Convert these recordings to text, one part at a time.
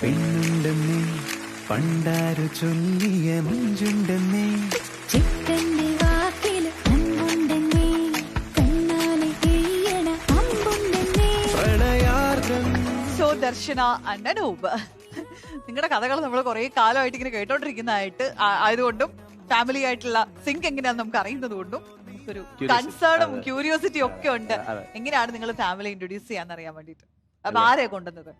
പെണ്ണുണ്ടെന്നേ പണ്ടാരു ചൊല്ലിയ മുഞ്ചുണ്ടെന്നേ ചിക്കന്റെ വാക്കില് അമ്പുണ്ടെന്നേ കണ്ണാലെ പെയ്യണ അമ്പുണ്ടെന്നേ. പ്രളയാർദ്രം. So Darshana and Anoop, നിങ്ങളുടെ കഥകൾ നമ്മൾ കുറെ കാലമായിട്ട് ഇങ്ങനെ കേട്ടോണ്ടിരിക്കുന്നതായിട്ട് ആയതുകൊണ്ടും ഫാമിലി ആയിട്ടുള്ള സിങ്ക് എങ്ങനെയാണെന്ന് നമുക്ക് അറിയുന്നത് കൊണ്ടും നമുക്കൊരു കൺസേണും ക്യൂരിയോസിറ്റി ഒക്കെ ഉണ്ട്. എങ്ങനെയാണ് നിങ്ങൾ ഫാമിലി ഇൻട്രൊഡ്യൂസ് ചെയ്യാന്ന് അറിയാൻ വേണ്ടിട്ട്. അപ്പൊ ആരെയാ കൊണ്ടുവന്നത്?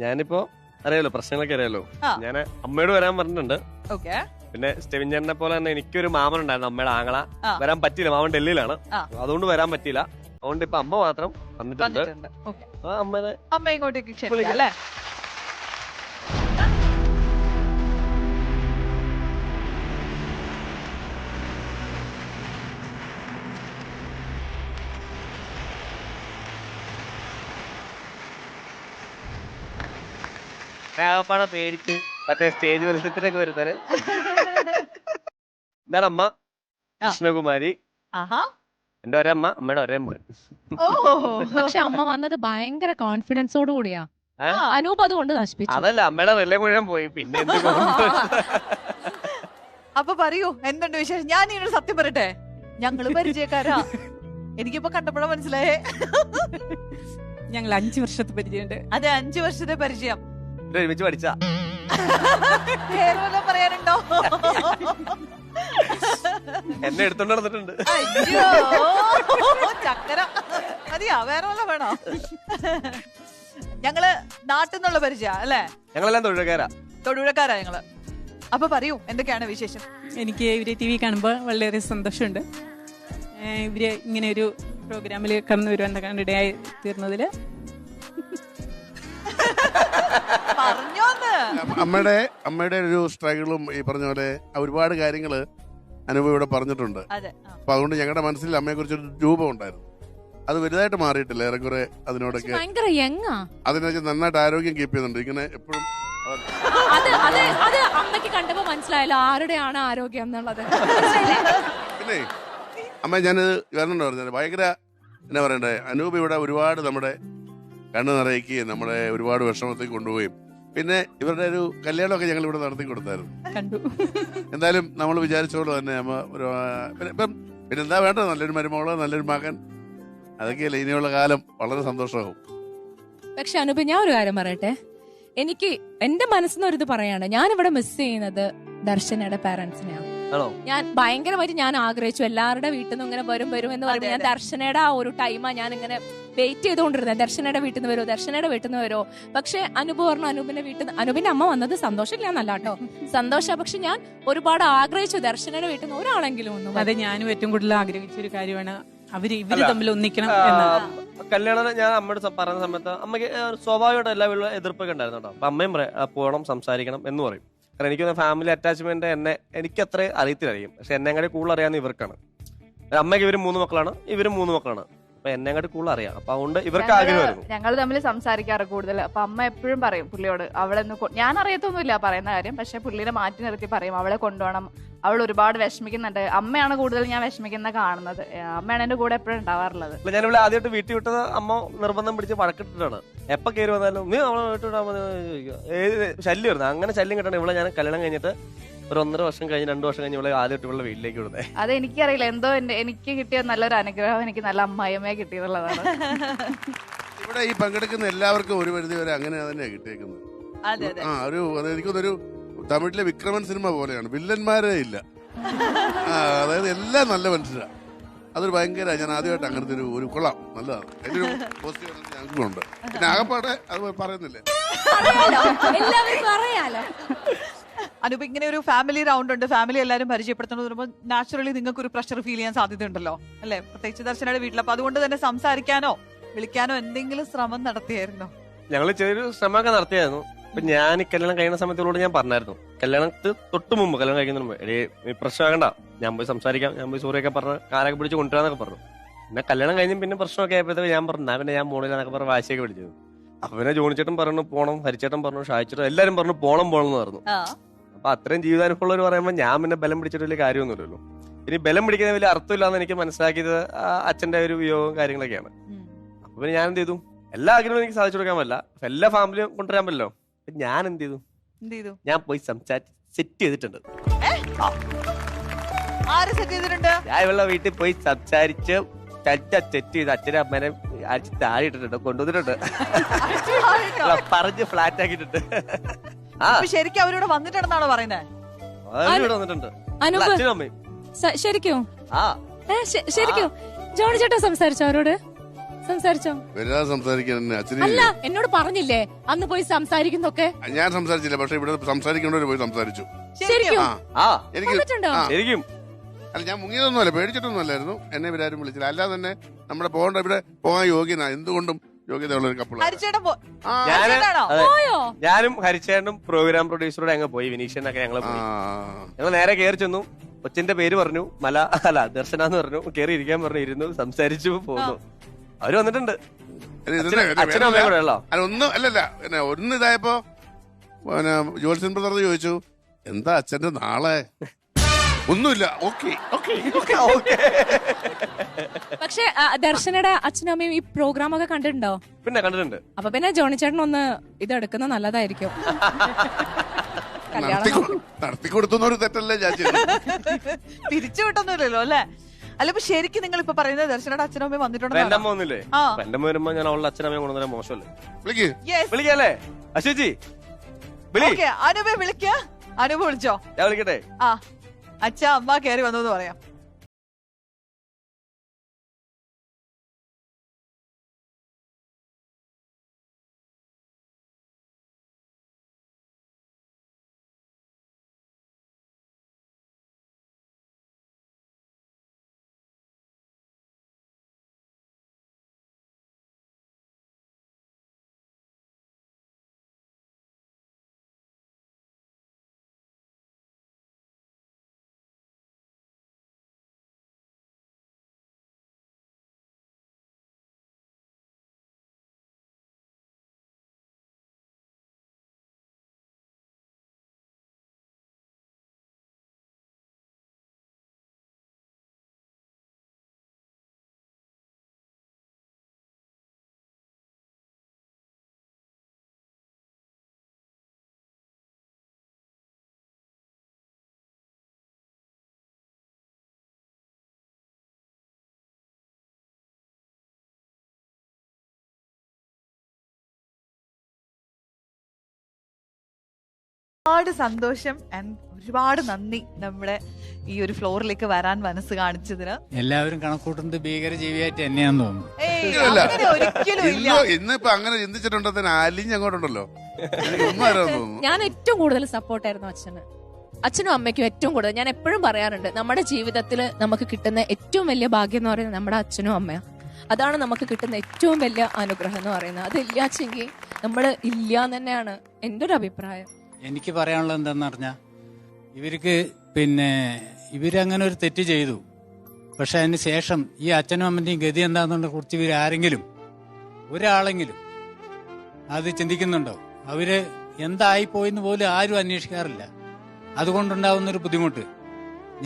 ഞാനിപ്പോ അറിയാലോ, പ്രശ്നങ്ങളൊക്കെ അറിയാലോ. ഞാൻ അമ്മയോട് വരാൻ പറഞ്ഞിട്ടുണ്ട്. ഓക്കെ. പിന്നെ സ്റ്റെവിൻ ചേട്ടനെ പോലെ തന്നെ എനിക്കൊരു മാമൻ ഉണ്ടായിരുന്നു, അമ്മയുടെ ആങ്ങള. വരാൻ പറ്റിയില്ല, മാമൻ ഡൽഹിയിലാണ്, അതുകൊണ്ട് വരാൻ പറ്റിയില്ല. അതുകൊണ്ട് ഇപ്പൊ അമ്മ മാത്രം വന്നിട്ടുണ്ട്. അമ്മ ഇങ്ങോട്ടേക്ക് ക്ഷണിക്കാം അല്ലേ? പേടിച്ച് മറ്റേ സ്റ്റേജ് മത്സരത്തിനൊക്കെ വരുന്നത്. എന്താണ് അമ്മ കൃഷ്ണകുമാരി, എന്റെ ഒരമ്മ, അമ്മയുടെ ഒരേ മോൻ. പക്ഷെ അമ്മ വന്നത് ഭയങ്കര കോൺഫിഡൻസോട് കൂടിയാ. അനൂപ് അതുകൊണ്ട് നശിപ്പിച്ചു. അതല്ല, അമ്മയുടെ റിലേ മുഴുവൻ പോയി. പിന്നെ അപ്പൊ പറയൂ, എന്തുണ്ട് വിശേഷം? ഞാൻ ഇതിനൊരു സത്യം പറയട്ടെ, ഞങ്ങള് പരിചയക്കാരാ. എനിക്കിപ്പോ കണ്ടപ്പോഴാ മനസ്സിലായേ. ഞങ്ങൾ 5 വർഷത്തെ പരിചയമുണ്ട്. അതെ, 5 വർഷത്തെ പരിചയം. ഒരുമിച്ച് പഠിച്ചാ. പറയാനുണ്ടോ? എന്നെ എടുത്തോണ്ട് നടന്നിട്ടുണ്ട്. അയ്യോ ചക്കര. മതിയാ, വേറെ വല്ല വേണോ? ഞങ്ങള് നാട്ടിൽ നിന്നുള്ള പരിചയ അല്ലേ? ഞങ്ങളെല്ലാം തൊഴിലുകാരാ ഞങ്ങള്. അപ്പൊ പറയൂ, എന്തൊക്കെയാണ് വിശേഷം? എനിക്ക് ഇവരെ TV കാണുമ്പോൾ വളരെ സന്തോഷമുണ്ട്. ഇവര് ഇങ്ങനെ ഒരു പ്രോഗ്രാമിൽ കടന്നു വരുവാൻ കണ്ടിടയായി തീർന്നതില്. അമ്മയുടെ ഒരു സ്ട്രഗിളും ഈ പറഞ്ഞ പോലെ ഒരുപാട് കാര്യങ്ങള് അനുഭവം ഇവിടെ പറഞ്ഞിട്ടുണ്ട്. അപ്പൊ അതുകൊണ്ട് ഞങ്ങളുടെ മനസ്സിൽ അമ്മയെ കുറിച്ചൊരു രൂപം ഉണ്ടായിരുന്നു. അത് വലുതായിട്ട് മാറിയിട്ടില്ല, ഏറെക്കുറെ അതിനോടൊക്കെ അതിനൊക്കെ നന്നായിട്ട് ആരോഗ്യം കീപ്പ് ചെയ്യുന്നുണ്ട്. ഇങ്ങനെ എപ്പോഴും അമ്മയ്ക്ക് കണ്ടപ്പോ മനസ്സിലായല്ലോ ആരുടെയാണ് ആരോഗ്യം എന്നുള്ളത്. പിന്നെ അമ്മ ഞാനിത് കാരണം പറഞ്ഞത് ഭയങ്കര എന്നാ പറയണ്ടേ, അനൂപ് ഇവിടെ ഒരുപാട് നമ്മുടെ കണ്ണു നിറയ്ക്കുകയും നമ്മളെ ഒരുപാട് വിഷമത്തേക്ക് കൊണ്ടുപോവുകയും പിന്നെ ഇവരുടെ ഒരു കല്യാണമൊക്കെ ഞങ്ങൾ ഇവിടെ നടത്തി കൊടുത്തായിരുന്നു. എന്തായാലും നമ്മൾ വിചാരിച്ചോളൂ തന്നെ അമ്മ ഒരു പിന്നെ എന്താ വേണ്ടത്, നല്ലൊരു മരുമോള്, നല്ലൊരു മകൻ, അതൊക്കെയല്ലേ ഇനിയുള്ള കാലം. വളരെ സന്തോഷമാകും. പക്ഷെ അനൂപ്, ഞാൻ ഒരു കാര്യം പറയട്ടെ, എനിക്ക് എന്റെ മനസ്സിനൊരിത് പറയാണ്, ഞാൻ ഇവിടെ മിസ് ചെയ്യുന്നത് ദർശനയുടെ പാരന്റ്സിനെയാണ്. ഞാൻ ഭയങ്കരമായിട്ട് ഞാൻ ആഗ്രഹിച്ചു എല്ലാവരുടെ വീട്ടിൽ നിന്ന് ഇങ്ങനെ വരും എന്ന് പറയുമ്പോൾ ഞാൻ ദർശനയുടെ ആ ഒരു ടൈമാ ഞാൻ ഇങ്ങനെ വെയിറ്റ് ചെയ്തുകൊണ്ടിരുന്നത്. ദർശനയുടെ വീട്ടിൽ നിന്ന് വരുമോ. പക്ഷെ അനൂപ് പറഞ്ഞു അനൂപിന്റെ അമ്മ വന്നത് സന്തോഷമില്ല എന്നല്ല കേട്ടോ, സന്തോഷ. പക്ഷെ ഞാൻ ഒരുപാട് ആഗ്രഹിച്ചു ദർശനയുടെ വീട്ടിൽ നിന്ന് ഒരാളെങ്കിലും ഒന്നും. അതെ, ഞാനും ഏറ്റവും കൂടുതൽ ആഗ്രഹിച്ച ഒരു കാര്യമാണ് ഇവര് തമ്മിൽ ഒന്നിക്കണം. കല്യാണം ഞാൻ അമ്മയോട് പറഞ്ഞ സമയത്ത് അമ്മയ്ക്ക് സ്വാഭാവികമായിട്ട് എല്ലാ വീട്ടിലും എതിർപ്പൊക്കെ ഉണ്ടായിരുന്നു കേട്ടോ. അപ്പൊ അമ്മയും പറയാം പോകണം, സംസാരിക്കണം എന്ന് പറയും. കാരണം എനിക്ക് ഫാമിലി അറ്റാച്ച്മെന്റ് എനിക്ക് അത്ര അറിയത്തില്ലായിരിക്കും, പക്ഷെ എന്നെ കൂടി കൂടുതൽ അറിയാവുന്ന ഇവർക്കാണ്. അമ്മയ്ക്ക് ഇവരും 3 മക്കളാണ്, ഇവരും 3 മക്കളാണ്. അപ്പൊ എന്നെ കൂടി കൂടുതൽ അറിയാം. അപ്പൊ അതുകൊണ്ട് ഇവർക്ക് ആഗ്രഹമായിരുന്നു. ഞങ്ങൾ തമ്മിൽ സംസാരിക്കാറ് കൂടുതൽ. അപ്പൊ അമ്മ എപ്പോഴും പറയും പുള്ളിയോട്, ഞാൻ അറിയത്തൊന്നുമില്ല പറയുന്ന കാര്യം, പക്ഷെ പുള്ളിനെ മാറ്റി നിർത്തി പറയും അവളെ കൊണ്ടുപോകണം, അവൾ ഒരുപാട് വിഷമിക്കുന്നുണ്ട്. അമ്മയാണ് കൂടുതൽ ഞാൻ വിഷമിക്കുന്ന കാണുന്നത്. അമ്മയാണ് എന്റെ കൂടെ എപ്പോഴും ഉണ്ടാവാറുള്ളത്. ഞാനിവിടെ ആദ്യമായിട്ട് വീട്ടിൽ വിട്ടത് അമ്മ നിർബന്ധം പിടിച്ച് വഴക്കിട്ടിട്ടാണ്. എപ്പൊ കയറി വന്നാലും നീ അവളെ വീട്ടിൽ ശല്യം വരുന്നത്. അങ്ങനെ ശല്യം കിട്ടണം ഇവിടെ. ഞാൻ കല്യാണം കഴിഞ്ഞിട്ട് ഒരു 1.5 വർഷം കഴിഞ്ഞ് 2 വർഷം കഴിഞ്ഞ് ഇവിടെ ആദ്യമായിട്ട് ഇവിടെ വീട്ടിലേക്ക് വിടുന്നത്. അത് എനിക്കറിയില്ല, എന്തോ എനിക്ക് കിട്ടിയ നല്ലൊരു അനുഗ്രഹം, എനിക്ക് നല്ല അമ്മായിയമ്മയെ കിട്ടിയെന്നുള്ളതാണ്. ഇവിടെ ഈ പങ്കെടുക്കുന്ന എല്ലാവർക്കും ഒരു പരിധി വരെ അങ്ങനെ തന്നെയാണ് കിട്ടിയേക്കുന്നത്. എനിക്കൊന്നൊരു തമിഴിലെ വിക്രമൻ സിനിമ പോലെയാണ്, വില്ലന്മാരേ ഇല്ല. അതായത് എല്ലാം നല്ല മനുഷ്യരാ. അതൊരു ഭയങ്കര, ഞാൻ ആദ്യമായിട്ട് അങ്ങനത്തെ ഒരു കൊള്ളാം, നല്ലതാണ്. അതിന്റെ ഒരു പോസിറ്റീവ് ഞങ്ങൾക്കുണ്ട്. പിന്നെ ആകപ്പാടെ അത് പറയുന്നില്ലേ, അനുപ ഇങ്ങനെ ഒരു ഫാമിലി റൗണ്ട് ഉണ്ട്, ഫാമിലി എല്ലാവരും പരിചയപ്പെടുത്തുന്നത് പറയുമ്പോൾ നാച്ചുറലി നിങ്ങൾക്ക് ഒരു പ്രഷർ ഫീൽ ചെയ്യാൻ സാധ്യതയുണ്ടല്ലോ അല്ലെ? പ്രത്യേകിച്ച് ദർശനയുടെ വീട്ടിൽ. അപ്പൊ അതുകൊണ്ട് തന്നെ സംസാരിക്കാനോ വിളിക്കാനോ എന്തെങ്കിലും ശ്രമം നടത്തിയായിരുന്നോ? ഞങ്ങൾ ചെറിയൊരു ശ്രമമൊക്കെ നടത്തിയായിരുന്നു. ഇപ്പൊ ഞാൻ കല്യാണം കഴിയുന്ന സമയത്തോട് ഞാൻ പറഞ്ഞായിരുന്നു, കല്യാണത്തിന് തൊട്ട് മുമ്പ്, കല്യാണം കഴിക്കുന്നതിന് മുമ്പ് പ്രശ്നമാകണ്ട, ഞാൻ പോയി സംസാരിക്കാം, ഞാൻ പോയി സോറിയൊക്കെ പറഞ്ഞ് കാലൊക്കെ പിടിച്ച് കൊണ്ടുവരാന്നൊക്കെ പറഞ്ഞു. പിന്നെ കല്യാണം കഴിഞ്ഞ് പിന്നെ പ്രശ്നമൊക്കെ ആയപ്പോഴത്തേക്ക് ഞാൻ പറഞ്ഞു പിന്നെ ഞാൻ മോണിലാന്നൊക്കെ പറഞ്ഞ് വാശിയൊക്കെ പിടിച്ചത്. അപ്പൊ പിന്നെ ജോണിച്ചേട്ടൻ പറഞ്ഞു പോണം, ഹരിച്ചേട്ടൻ പറഞ്ഞു, ഷായിച്ചേട്ടൻ എല്ലാരും പറഞ്ഞു പോണം എന്ന് പറഞ്ഞു. അപ്പൊ അത്രയും ജീവിതാനുഭവമുള്ളവർ പറയുമ്പോൾ ഞാൻ പിന്നെ ബലം പിടിച്ചിട്ട് വലിയ കാര്യമൊന്നുമില്ലല്ലോ. ഇനി ബലം പിടിക്കുന്ന വലിയ അർത്ഥമില്ലാന്ന് എനിക്ക് മനസ്സിലാക്കിയത് അച്ഛന്റെ ഒരു വിയോഗവും കാര്യങ്ങളൊക്കെയാണ്. അപ്പൊ പിന്നെ ഞാൻ എന്ത് ചെയ്തു, എല്ലാ ആഗ്രഹവും എനിക്ക് സാധിച്ചു കൊടുക്കാൻ പറ്റില്ല, എല്ലാ ഫാമിലിയും കൊണ്ടുവരാൻ പറ്റില്ലോ. ഞാൻ എന്ത് ചെയ്തു? എന്ത് ചെയ്തു? ഞാൻ പോയി സംസാരിച്ച് സെറ്റ് ചെയ്തിട്ടുണ്ട്. ആര് സെറ്റ് ചെയ്തിട്ടുണ്ട്? ഞാൻ ഇവളുടെ വീട്ടിൽ പോയി സംസാരിച്ച് സെറ്റ് ചെയ്ത് അച്ഛനും അമ്മേനെ അടിച്ച് താഴെ ഇട്ടിട്ടുണ്ട്, കൊണ്ടുവന്നിട്ടുണ്ട്, പറഞ്ഞ് ഫ്ലാറ്റ് ആക്കിയിട്ടുണ്ട്. ശരിക്കും അവരിവിടെ വന്നിട്ടുണ്ടെന്നാണോ പറയുന്നത്? ഇവിടെ വന്നിട്ടുണ്ട് അനൂപ് അച്ഛനും അമ്മയും. ശരിക്കും ആ ശരിക്കും ജോണി ചേട്ടൻ സംസാരിച്ചോ? അവരോട് സംസാരിച്ചോ? അല്ല, എന്നോട് പറഞ്ഞില്ലേ അന്ന് പോയി സംസാരിക്കുന്നൊക്കെ? ഞാൻ സംസാരിച്ചില്ല, പക്ഷെ ഇവിടെ സംസാരിക്കേണ്ടവര് പോയി സംസാരിച്ചു. ശരിക്കും എനിക്ക് ശരിക്കും അല്ല, ഞാൻ മുങ്ങിയതൊന്നുമല്ല, പേടിച്ചിട്ടൊന്നും അല്ലായിരുന്നു. എന്നെ ഇവരാരും വിളിച്ചില്ല. അല്ലാതെ തന്നെ നമ്മുടെ പോകേണ്ട ഇവിടെ പോകാൻ യോഗ്യനാ, എന്തുകൊണ്ടും യോഗ്യതയുള്ള ഒരു കപ്പിളാണ്. ഞാനും ഹരിച്ചേട്ടനും പ്രോഗ്രാം പ്രൊഡ്യൂസറോടെ അങ്ങ് പോയി, വിനീഷനൊക്കെ ഞങ്ങൾ പോയി. ഞങ്ങൾ നേരെ കയറി ചെന്നു, കൊച്ചിന്റെ പേര് പറഞ്ഞു, ദർശന എന്ന് പറഞ്ഞു, കയറി ഇരിക്കാൻ പറഞ്ഞു, ഇരുന്നു, സംസാരിച്ചു പോന്നു. അവര് വന്നിട്ടുണ്ട്, അച്ഛനും അമ്മയും കൂടെ ഉള്ളോ? ഒന്നും അല്ലല്ല, പിന്നെ ഒന്ന് ഇതായപ്പോ പിന്നെ ജോത്സ്യൻ ബ്രദർ ചോദിച്ചു, എന്താ അച്ഛന്റെ നാളെ? ഒന്നുമില്ല, ഓക്കെ. പക്ഷെ ദർശനയുടെ അച്ഛനും അമ്മയും ഈ പ്രോഗ്രാം ഒക്കെ കണ്ടിട്ടുണ്ടോ? പിന്നെ കണ്ടിട്ടുണ്ട്. അപ്പൊ പിന്നെ ജോണി ചേട്ടൻ ഒന്ന് ഇത് എടുക്കുന്നത് നല്ലതായിരിക്കും. നടത്തി കൊടുത്തൊരു തെറ്റല്ലേ ഞാൻ തിരിച്ചു വിട്ടൊന്നുമില്ലല്ലോ അല്ലെ? അല്ല, ഇപ്പൊ ശരിക്കും നിങ്ങൾ ഇപ്പൊ പറയുന്നത് ദർശനയുടെ അച്ഛനും അമ്മയും വന്നിട്ടുണ്ടോ? എന്റെ അമ്മ ഒന്നില്ലേ? എന്റെ അമ്മ വരുമ്പോ ഞാൻ അവളുടെ അച്ഛനമ്മയെ കൊണ്ടുവന്ന മോശമല്ലേ? വിളിക്കല്ലേ അശ്വജി? അനുപ വിളിക്ക. അനുപ വിളിച്ചോ? ഞാൻ വിളിക്കട്ടെ? ആ, അച്ഛ അമ്മ കയറി വന്നു എന്ന് പറയാം. ഒരുപാട് സന്തോഷം ആൻഡ് ഒരുപാട് നന്ദി നമ്മുടെ ഈ ഒരു ഫ്ലോറിലേക്ക് വരാൻ മനസ്സ് കാണിച്ചതിന്. എല്ലാവരും കണക്കൂട്ടുന്നത് ഭീകര ജീവിയായിട്ട് തന്നെയാന്ന് തോന്നുന്നു. ഒരിക്കലും ഇല്ല. ഇന്നിപ്പോ അങ്ങനെ ചിന്തിച്ചിട്ടുണ്ടെന്ന് അലിഞ്ഞങ്ങോട്ടുണ്ടല്ലോ. ഞാൻ ഏറ്റവും കൂടുതൽ സപ്പോർട്ടായിരുന്നു അച്ഛനും അമ്മയ്ക്കും ഏറ്റവും കൂടുതൽ. ഞാൻ എപ്പോഴും പറയാറുണ്ട്, നമ്മുടെ ജീവിതത്തിൽ നമുക്ക് കിട്ടുന്ന ഏറ്റവും വലിയ ഭാഗ്യം എന്ന് പറയുന്നത് നമ്മുടെ അച്ഛനും അമ്മയും. അതാണ് നമുക്ക് കിട്ടുന്ന ഏറ്റവും വലിയ അനുഗ്രഹം എന്ന് പറയുന്നത്. അതില്ലാച്ചെങ്കിൽ നമ്മൾ ഇല്ല തന്നെയാണ് എൻ്റെ ഒരു അഭിപ്രായം. എനിക്ക് പറയാനുള്ളത് എന്താന്ന് പറഞ്ഞാൽ, ഇവർക്ക് ഇവരങ്ങനെ ഒരു തെറ്റ് ചെയ്തു, പക്ഷെ അതിന് ശേഷം ഈ അച്ഛനും അമ്മന്റെയും ഗതി എന്താണെന്നുള്ളതിനെ കുറിച്ച് ഇവരാരെങ്കിലും ഒരാളെങ്കിലും അത് ചിന്തിക്കുന്നുണ്ടോ? അവര് എന്തായിപ്പോയെന്ന് പോലും ആരും അന്വേഷിക്കാറില്ല. അതുകൊണ്ടുണ്ടാവുന്നൊരു ബുദ്ധിമുട്ട്.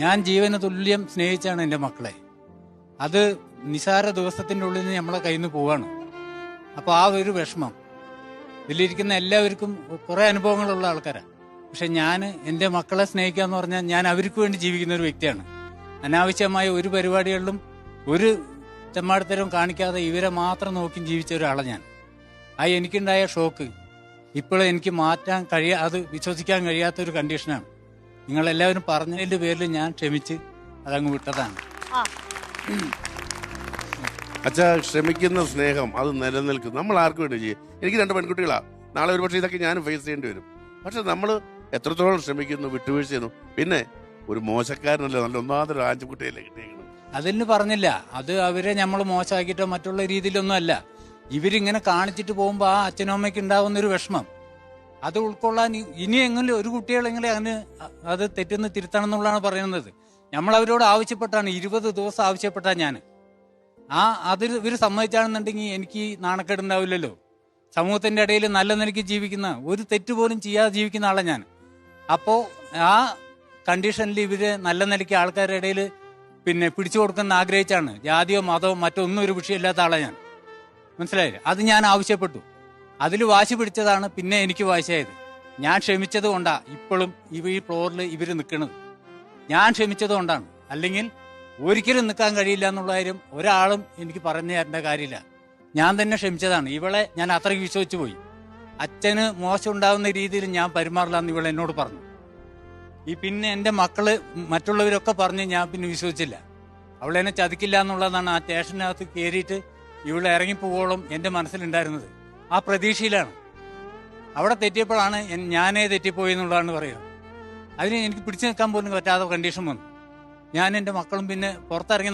ഞാൻ ജീവന തുല്യം സ്നേഹിച്ചാണ് എൻ്റെ മക്കളെ. അത് നിസാര ദിവസത്തിൻ്റെ ഉള്ളിൽ നിന്ന് നമ്മളെ കയ്യിൽ നിന്ന് പോവാണ്. അപ്പോൾ ആ ഒരു വിഷമം ഇതിലിരിക്കുന്ന എല്ലാവർക്കും കുറെ അനുഭവങ്ങളുള്ള ആൾക്കാരാണ്. പക്ഷെ ഞാൻ എൻ്റെ മക്കളെ സ്നേഹിക്കുക എന്ന് പറഞ്ഞാൽ ഞാൻ അവർക്ക് വേണ്ടി ജീവിക്കുന്ന ഒരു വ്യക്തിയാണ്. അനാവശ്യമായ ഒരു പരിപാടികളിലും ഒരു ചെമ്മാടത്തരവും കാണിക്കാതെ ഇവരെ മാത്രം നോക്കി ജീവിച്ച ഒരാളാണ് ഞാൻ. ആ എനിക്കുണ്ടായ ഷോക്ക് ഇപ്പോഴും എനിക്ക് മാറ്റാൻ അത് വിശ്വസിക്കാൻ കഴിയാത്തൊരു കണ്ടീഷനാണ്. നിങ്ങളെല്ലാവരും പറഞ്ഞതിൻ്റെ പേരിൽ ഞാൻ ക്ഷമിച്ച് അതങ്ങ് വിട്ടതാണ്. അച്ഛാ, ക്ഷമിക്കുന്ന സ്നേഹം അത് നിലനിൽക്കും. നമ്മൾ ആർക്കും വേണ്ടി ചെയ്യും. എനിക്ക് 2 പെൺകുട്ടികളാ. നാളെ ഒരു പക്ഷേ ഇതൊക്കെ ഞാൻ ഫേസ് ചെയ്യേണ്ടി വരും. പക്ഷെ നമ്മൾ എത്രത്തോളം ക്ഷമിക്കുന്നു, വിട്ടുവീഴ്ച ചെയ്യുന്നു. പിന്നെ ഒരു മോശക്കാരനല്ല, നല്ല ഒന്നാമതൊരു ആഞ്ചുകുട്ടിയല്ലേ കിട്ടിയിരിക്കുന്നത്. അതിന് പറഞ്ഞില്ല, അത് അവരെ നമ്മൾ മോശമാക്കിയിട്ടോ മറ്റുള്ള രീതിയിലൊന്നും അല്ല. ഇവരിങ്ങനെ കാണിച്ചിട്ട് പോകുമ്പോൾ ആ അച്ഛനും അമ്മയ്ക്ക് ഉണ്ടാവുന്നൊരു വിഷമം അത് ഉൾക്കൊള്ളാൻ ഇനി എങ്ങനെ ഒരു കുട്ടികളെങ്കിലും അങ്ങനെ അത് തെറ്റെന്ന് തിരുത്തണം എന്നുള്ളതാണ് പറയുന്നത്. നമ്മൾ അവരോട് ആവശ്യപ്പെട്ടാണ് 20 ദിവസം ആവശ്യപ്പെട്ടാ ഞാൻ അതിൽ ഇവർ സമ്മതിച്ചാണെന്നുണ്ടെങ്കിൽ എനിക്ക് നാണക്കേടുണ്ടാവില്ലല്ലോ. സമൂഹത്തിന്റെ ഇടയിൽ നല്ല നിലയ്ക്ക് ജീവിക്കുന്ന, ഒരു തെറ്റ് പോലും ചെയ്യാതെ ജീവിക്കുന്ന ആളാണ് ഞാൻ. അപ്പോൾ ആ കണ്ടീഷനിൽ ഇവര് നല്ല നിലയ്ക്ക് ആൾക്കാരുടെ ഇടയിൽ പിടിച്ചു കൊടുക്കുന്ന ആഗ്രഹിച്ചാണ്. ജാതിയോ മതമോ മറ്റൊന്നും ഒരു വിഷയമില്ലാത്ത ആളാണ് ഞാൻ. മനസ്സിലായില്ലേ? അത് ഞാൻ ആവശ്യപ്പെട്ടു. അതിൽ വാശി പിടിച്ചതാണ് പിന്നെ എനിക്ക് വാശിയായത്. ഞാൻ ക്ഷമിച്ചത് കൊണ്ടാ ഇപ്പോഴും ഈ ഫ്ലോറിൽ ഇവർ നിൽക്കുന്നത്. ഞാൻ ക്ഷമിച്ചത് കൊണ്ടാണ്. അല്ലെങ്കിൽ ഒരിക്കലും നിൽക്കാൻ കഴിയില്ല എന്നുള്ള കാര്യം ഒരാളും എനിക്ക് പറഞ്ഞു തരേണ്ട കാര്യമില്ല. ഞാൻ തന്നെ ക്ഷമിച്ചതാണ്. ഇവളെ ഞാൻ അത്രയ്ക്ക് വിശ്വസിച്ചു പോയി. അച്ഛന് മോശം ഉണ്ടാകുന്ന രീതിയിൽ ഞാൻ പെരുമാറില്ലാന്ന് ഇവൾ എന്നോട് പറഞ്ഞു. പിന്നെ എൻ്റെ മക്കള് മറ്റുള്ളവരൊക്കെ പറഞ്ഞ് ഞാൻ പിന്നെ വിശ്വസിച്ചില്ല. അവളെന്നെ ചതിക്കില്ല എന്നുള്ളതാണ് ആ സ്റ്റേഷനകത്ത് കയറിയിട്ട് ഇവളെ ഇറങ്ങിപ്പോവോളം എൻ്റെ മനസ്സിലുണ്ടായിരുന്നത്. ആ പ്രതീക്ഷയിലാണ്. അവിടെ തെറ്റിയപ്പോഴാണ് ഞാനേ തെറ്റിപ്പോയി എന്നുള്ളതാണ് പറയുക. അതിന് എനിക്ക് പിടിച്ചു നിൽക്കാൻ പോലും പറ്റാത്ത കണ്ടീഷൻ വന്നു. ഞാൻ എൻ്റെ മക്കളും പിന്നെ പുറത്തിറങ്ങി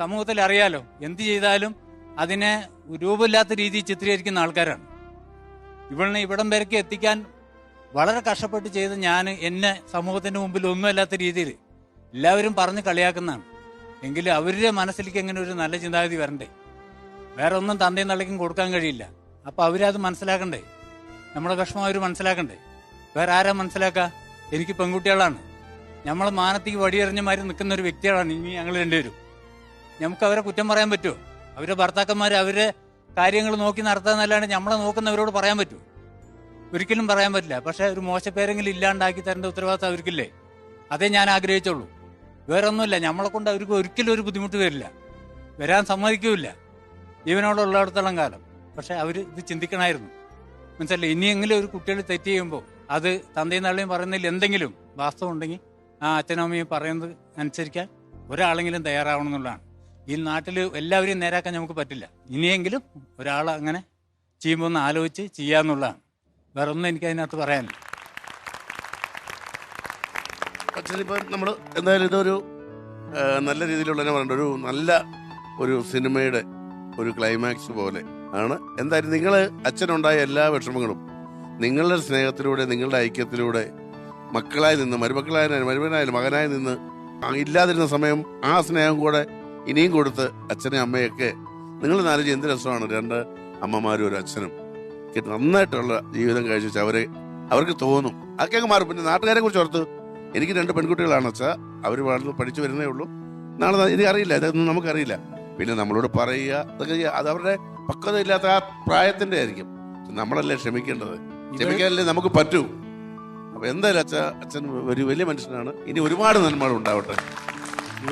സമൂഹത്തിൽ അറിയാലോ, എന്ത് ചെയ്താലും അതിനെ രൂപമില്ലാത്ത രീതിയിൽ ചിത്രീകരിക്കുന്ന ആൾക്കാരാണ്. ഇവളിനെ ഇവിടം വരയ്ക്ക് എത്തിക്കാൻ വളരെ കഷ്ടപ്പെട്ട് ചെയ്ത് ഞാൻ എന്നെ സമൂഹത്തിന്റെ മുമ്പിൽ ഒന്നുമല്ലാത്ത രീതിയിൽ എല്ലാവരും പറഞ്ഞ് കളിയാക്കുന്നതാണ്. എങ്കിലും അവരുടെ മനസ്സിലേക്ക് എങ്ങനെ ഒരു നല്ല ചിന്താഗതി വരണ്ടേ? വേറെ ഒന്നും തന്തയും തള്ളയ്ക്കും കൊടുക്കാൻ കഴിയില്ല. അപ്പൊ അവരത് മനസ്സിലാക്കണ്ടേ? നമ്മുടെ വിഷമം അവർ മനസ്സിലാക്കണ്ടേ? വേറെ ആരാ മനസ്സിലാക്കുക? എനിക്ക് പെൺകുട്ടികളാണ്. നമ്മളെ മാനത്തേക്ക് വടിയെറിഞ്ഞമാരി നിൽക്കുന്ന ഒരു വ്യക്തികളാണ് ഇനി ഞങ്ങൾ രണ്ടുപേരും. നമുക്ക് അവരെ കുറ്റം പറയാൻ പറ്റുമോ? അവരുടെ ഭർത്താക്കന്മാർ അവരുടെ കാര്യങ്ങൾ നോക്കി നടത്താന്നല്ലാണ്ട് നമ്മളെ നോക്കുന്നവരോട് പറയാൻ പറ്റുമോ? ഒരിക്കലും പറയാൻ പറ്റില്ല. പക്ഷെ ഒരു മോശപ്പേരെങ്കിലും ഇല്ലാണ്ടാക്കി തരേണ്ട ഉത്തരവാദിത്തം അവർക്കില്ലേ? അതേ ഞാൻ ആഗ്രഹിച്ചുള്ളൂ. വേറെ ഒന്നുമില്ല. നമ്മളെ കൊണ്ട് അവർക്ക് ഒരിക്കലും ഒരു ബുദ്ധിമുട്ട് വരില്ല, വരാൻ സമ്മതിക്കൂല ജീവനോടുള്ളിടത്തോളം കാലം. പക്ഷെ അവർ ഇത് ചിന്തിക്കണമായിരുന്നു. മനസ്സിലല്ലേ? ഇനിയെങ്കിലും ഒരു കുട്ടികൾ തെറ്റ് ചെയ്യുമ്പോൾ അത് തന്തയും തള്ളയും പറയുന്നതിൽ എന്തെങ്കിലും വാസ്തവം ഉണ്ടെങ്കിൽ ആ അച്ഛനും അമ്മയും പറയുന്നത് അനുസരിക്കാൻ ഒരാളെങ്കിലും തയ്യാറാവണം എന്നുള്ളതാണ്. ഈ നാട്ടിൽ എല്ലാവരെയും നേരാക്കാൻ നമുക്ക് പറ്റില്ല. ഇനിയെങ്കിലും ഒരാൾ അങ്ങനെ ചെയ്യുമ്പോൾ ഒന്ന് ആലോചിച്ച് ചെയ്യാന്നുള്ളതാണ്. വേറെ ഒന്നും എനിക്ക് അതിനകത്ത് പറയാനില്ല. അച്ഛനിപ്പം നമ്മൾ എന്തായാലും ഇതൊരു നല്ല രീതിയിലുള്ള ഒരു നല്ല ഒരു സിനിമയുടെ ഒരു ക്ലൈമാക്സ് പോലെ ആണ്. എന്തായാലും നിങ്ങൾ അച്ഛനുണ്ടായ എല്ലാ വിഷമങ്ങളും നിങ്ങളുടെ സ്നേഹത്തിലൂടെ, നിങ്ങളുടെ ഐക്യത്തിലൂടെ മക്കളായി നിന്ന്, മരുമകനായാലും മകനായി നിന്ന് ഇല്ലാതിരുന്ന സമയം ആ സ്നേഹം കൂടെ ഇനിയും കൊടുത്ത് അച്ഛനെയും അമ്മയൊക്കെ നിങ്ങൾ നാലോചിച്ച് എന്ത് രസമാണ്. രണ്ട് അമ്മമാരും ഒരു അച്ഛനും നന്നായിട്ടുള്ള ജീവിതം കഴിച്ചു അവർക്ക് തോന്നും. അതൊക്കെ അങ്ങ് മാറും. പിന്നെ നാട്ടുകാരെ കുറിച്ച് ഓർത്ത് എനിക്ക് 2 പെൺകുട്ടികളാണ് അച്ഛാ. അവർ വളർന്ന് പഠിച്ചു വരുന്നേ ഉള്ളൂ. നാളെ ഇത് അറിയില്ല, ഇതൊന്നും നമുക്കറിയില്ല. പിന്നെ നമ്മളോട് പറയുക, അതൊക്കെ അത് അവരുടെ പക്വത ഇല്ലാത്ത ആ പ്രായത്തിന്റെ ആയിരിക്കും. നമ്മളല്ലേ ക്ഷമിക്കേണ്ടത്. ക്ഷമിക്കാനല്ലേ നമുക്ക് പറ്റൂ. അപ്പൊ എന്തായാലും അച്ഛൻ ഒരു വലിയ മനുഷ്യനാണ്. ഇനി ഒരുപാട് നന്മകൾ ഉണ്ടാവട്ടെ.